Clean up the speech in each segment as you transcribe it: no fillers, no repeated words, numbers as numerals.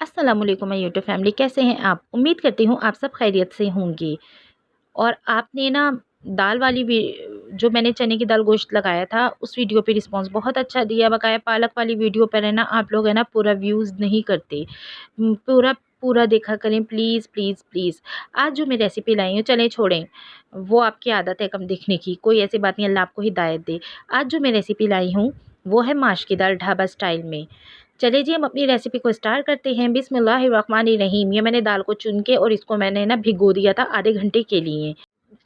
अस्सलाम वालेकुम my YouTube family, कैसे हैं आप? उम्मीद करती हूँ आप सब खैरियत से होंगे। और आपने ना दाल वाली वी जो मैंने चने की दाल गोश्त लगाया था उस वीडियो पे रिस्पांस बहुत अच्छा दिया। बकाया पालक वाली वीडियो पर है ना आप लोग है ना पूरा व्यूज़ नहीं करते। पूरा पूरा देखा करें प्लीज़ प्लीज़ प्लीज़। आज जो मैं रेसिपी लाई हूँ चलें छोड़ें, वो आपकी आदत है कम देखने की, कोई ऐसी बात नहीं, अल्लाह आपको हिदायत दे। आज जो मैं रेसिपी लाई हूँ वो है माश की दाल ढाबा स्टाइल में। चलिए जी हम अपनी रेसिपी को स्टार्ट करते हैं। बिस्मिल्लाहिर्रहमानिर्रहीम। ये मैंने दाल को चुन के और इसको मैंने ना भिगो दिया था आधे घंटे के लिए।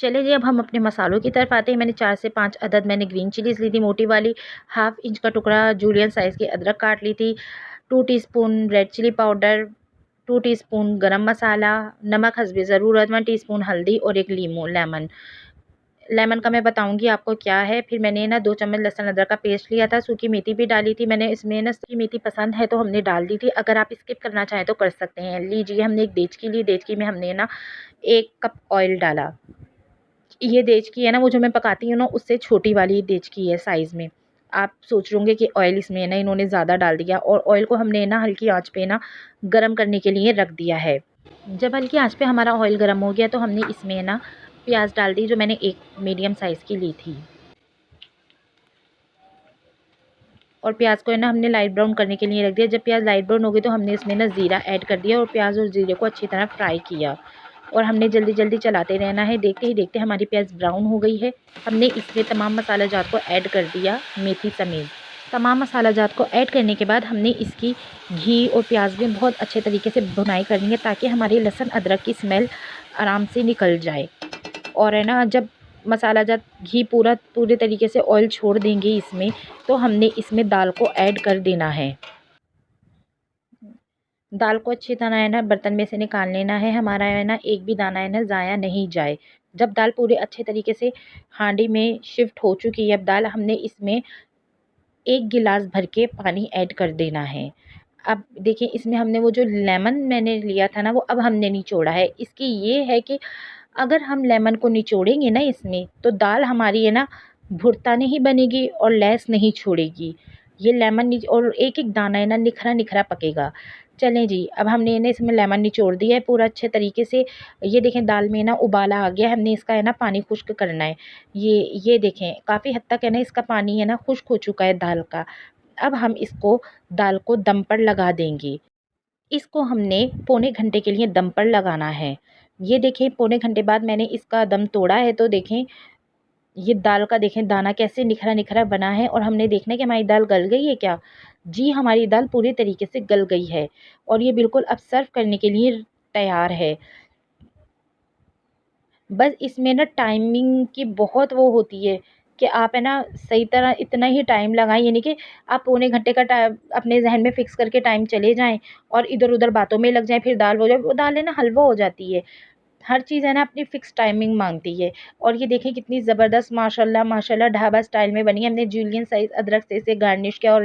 चलिए जी अब हम अपने मसालों की तरफ आते हैं। मैंने 4 से 5 अदद मैंने ग्रीन चिलीज़ ली थी मोटी वाली, हाफ़ इंच का टुकड़ा जूलियन साइज़ की अदरक काट ली थी, 2 teaspoon red chilli powder, 2 teaspoon garam masala, नमक हस्बे ज़रूरत, 1 टीस्पून हल्दी और 1 लेमन। लेमन का मैं बताऊंगी आपको क्या है। फिर मैंने ना 2 चम्मच लहसुन अदरक का पेस्ट लिया था, सूखी मेथी भी डाली थी मैंने। इसमें ना सूखी मेथी पसंद है तो हमने डाल दी थी, अगर आप स्किप करना चाहें तो कर सकते हैं। लीजिए हमने एक देचकी ली, देचकी में हमने ना 1 कप ऑयल डाला। ये देचकी है ना वो जो मैं पकाती हूँ ना उससे छोटी वाली देचकी है साइज़ में। आप सोच रहे होंगे कि ऑयल इसमें ना इन्होंने ज़्यादा डाल दिया, और ऑयल को हमने ना हल्की आंच पे ना गरम करने के लिए रख दिया है। जब हल्की आंच पे हमारा ऑयल गरम हो गया तो हमने इसमें ना प्याज डाल दी, जो मैंने एक मीडियम साइज़ की ली थी। और प्याज को है ना हमने लाइट ब्राउन करने के लिए रख दिया। जब प्याज लाइट ब्राउन हो गई तो हमने इसमें ना ज़ीरा ऐड कर दिया और प्याज और ज़ीरे को अच्छी तरह फ्राई किया। और हमने जल्दी जल्दी चलाते रहना है। देखते ही देखते हमारी प्याज ब्राउन हो गई है। हमने इसमें तमाम मसाला जात को ऐड कर दिया, मेथी समेत। तमाम मसाला जात को ऐड करने के बाद हमने इसकी घी और प्याज में बहुत अच्छे तरीके से भुनाई करनी है, ताकि हमारी लहसुन अदरक की स्मेल आराम से निकल जाए। और है ना जब मसाला जब घी पूरे तरीके से ऑयल छोड़ देंगे इसमें, तो हमने इसमें दाल को ऐड कर देना है। दाल को अच्छी तरह है ना बर्तन में से निकाल लेना है, हमारा है ना एक भी दाना है ना ज़ाया नहीं जाए। जब दाल पूरे अच्छे तरीके से हांडी में शिफ्ट हो चुकी है अब दाल, हमने इसमें 1 गिलास भर के पानी ऐड कर देना है। अब देखिए इसमें हमने वो जो लेमन मैंने लिया था ना वो अब हमने निचोड़ा है। इसकी ये है कि अगर हम लेमन को निचोड़ेंगे ना इसमें, तो दाल हमारी है ना भुरता नहीं बनेगी और लैस नहीं छोड़ेगी। ये लेमन और एक एक दाना है ना निखरा निखरा पकेगा। चलें जी अब हमने ना इसमें लेमन निचोड़ दिया है पूरा अच्छे तरीके से। ये देखें दाल में ना उबाला आ गया, हमने इसका है ना पानी खुश्क करना है। ये देखें काफ़ी हद तक है ना इसका पानी है ना खुश्क हो चुका है दाल का। अब हम इसको दाल को दम पर लगा देंगे। इसको हमने पौने घंटे के लिए दम पर लगाना है। ये देखें पौने घंटे बाद मैंने इसका दम तोड़ा है, तो देखें ये दाल का देखें दाना कैसे निखरा निखरा बना है। और हमने देखना है कि हमारी दाल गल गई है क्या। जी हमारी दाल पूरी तरीके से गल गई है और ये बिल्कुल अब सर्व करने के लिए तैयार है। बस इसमें ना टाइमिंग की बहुत वो होती है कि आप है ना सही तरह इतना ही टाइम लगाएं, यानी कि आप पौने घंटे का टाइम अपने जहन में फ़िक्स करके टाइम चले जाएं और इधर-उधर बातों में लग जाएं, फिर दाल हो जाए वो दाल है ना हलवा हो जाती है। हर चीज़ है ना अपनी फ़िक्स टाइमिंग माँगती है। और ये देखें कितनी ज़बरदस्त माशाल्लाह माशाल्लाह ढाबा स्टाइल में बनी है। हमने जूलियन साइज़ अदरक से इसे गार्निश किया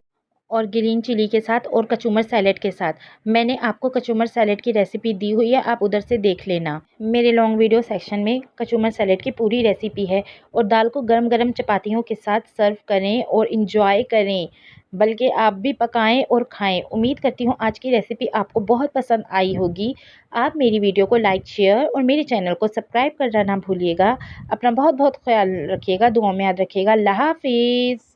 और ग्रीन चिली के साथ और कचूमर सैलेड के साथ। मैंने आपको कचूमर सैलेड की रेसिपी दी हुई है, आप उधर से देख लेना। मेरे लॉन्ग वीडियो सेक्शन में कचूमर सैलेड की पूरी रेसिपी है। और दाल को गरम-गरम चपातियों के साथ सर्व करें और एंजॉय करें, बल्कि आप भी पकाएँ और खाएँ। उम्मीद करती हूँ आज की रेसिपी आपको बहुत पसंद आई होगी। आप मेरी वीडियो को लाइक, शेयर और मेरे चैनल को सब्सक्राइब करना ना भूलिएगा। अपना बहुत-बहुत ख़्याल रखिएगा, दुआओं में याद रखिएगा। अल्लाह हाफ़िज़।